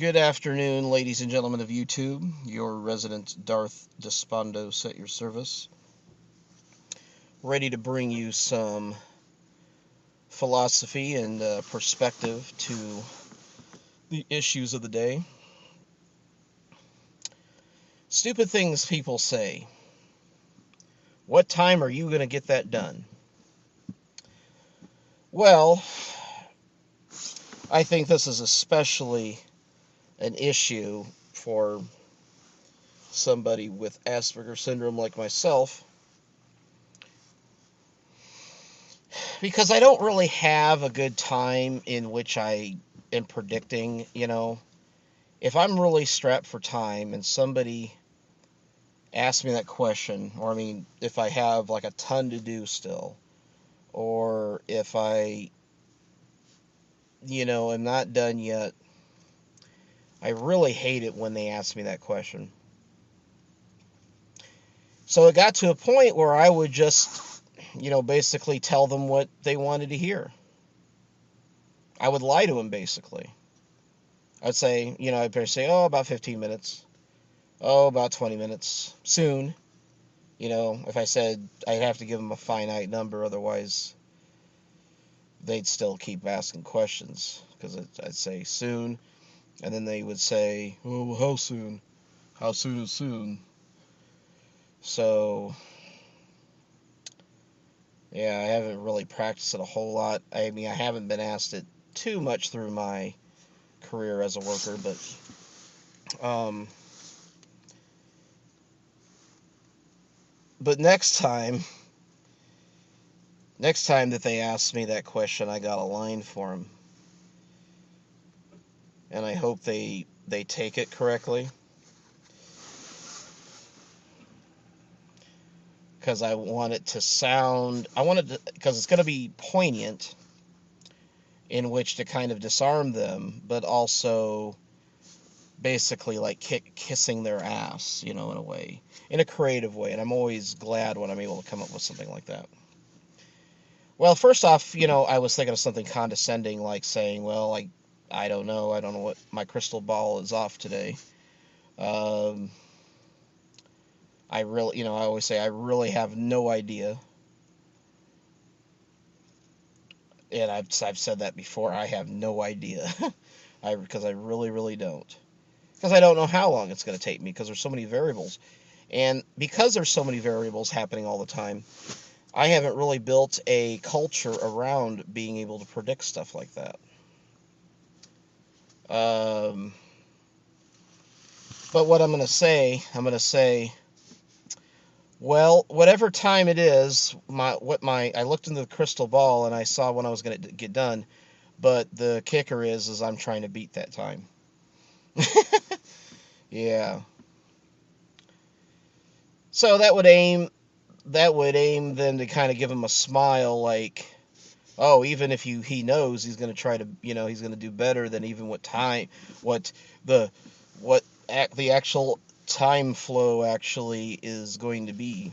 Good afternoon, ladies and gentlemen of YouTube. Your resident Darth Despondos at your service. Ready to bring you some philosophy and perspective to the issues of the day. Stupid things people say. What time are you going to get that done? Well, I think this is especially an issue for somebody with Asperger's syndrome like myself, because I don't really have a good time in which I am predicting, if I'm really strapped for time and somebody asks me that question, or if I have like a ton to do still, or if I, am not done yet, I really hate it when they ask me that question. So it got to a point where I would just, basically tell them what they wanted to hear. I would lie to them, basically. I'd say, I'd better say, oh, about 15 minutes. Oh, about 20 minutes. Soon. If I said I'd have to give them a finite number, otherwise they'd still keep asking questions. Because I'd say soon, and then they would say, oh, well, how soon? How soon is soon? So, yeah, I haven't really practiced it a whole lot. I haven't been asked it too much through my career as a worker, but next time that they ask me that question, I got a line for them, and I hope they take it correctly, because I want it to sound, because it's going to be poignant, in which to kind of disarm them, but also basically like kissing their ass, in a way, in a creative way. And I'm always glad when I'm able to come up with something like that. Well, first off, I was thinking of something condescending, like saying, well, like, I don't know what, my crystal ball is off today. I really, I always say I really have no idea. And I've said that before. I have no idea. Because I really, really don't. Because I don't know how long it's going to take me, because there's so many variables. And because there's so many variables happening all the time, I haven't really built a culture around being able to predict stuff like that. But what I'm going to say, well, whatever time it is, I looked into the crystal ball and I saw when I was going to get done. But the kicker is I'm trying to beat that time. Yeah. So that would aim then to kind of give him a smile, like, oh, even if he knows he's going to try to, he's going to do better than even what the the actual time flow actually is going to be.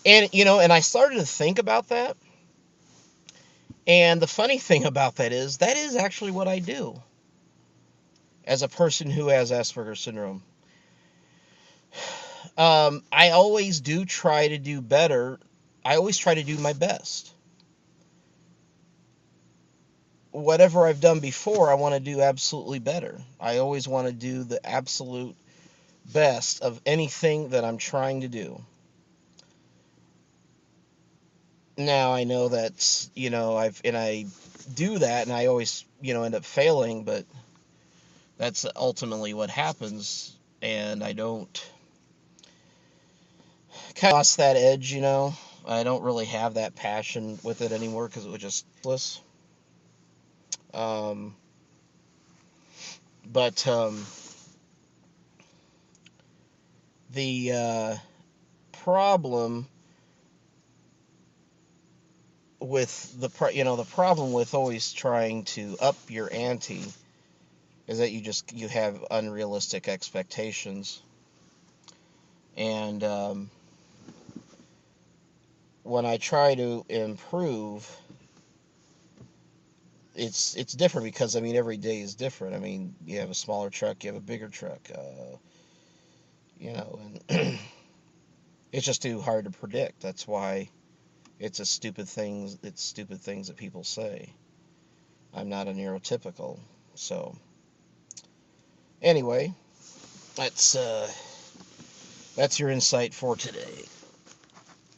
And and I started to think about that. And the funny thing about that is actually what I do as a person who has Asperger's syndrome. I always do try to do better. I always try to do my best. Whatever I've done before, I want to do absolutely better. I always want to do the absolute best of anything that I'm trying to do. Now I know that, I do that and I always, end up failing, but that's ultimately what happens, and I don't kind of lost that edge, I don't really have that passion with it anymore because it was just useless. Um, but the problem with the problem with always trying to up your ante is that you have unrealistic expectations, and when I try to improve, it's different because, I mean, every day is different. I mean, you have a smaller truck, you have a bigger truck, and it's just too hard to predict. That's why it's a stupid things. It's stupid things that people say. I'm not a neurotypical, so anyway, that's your insight for today.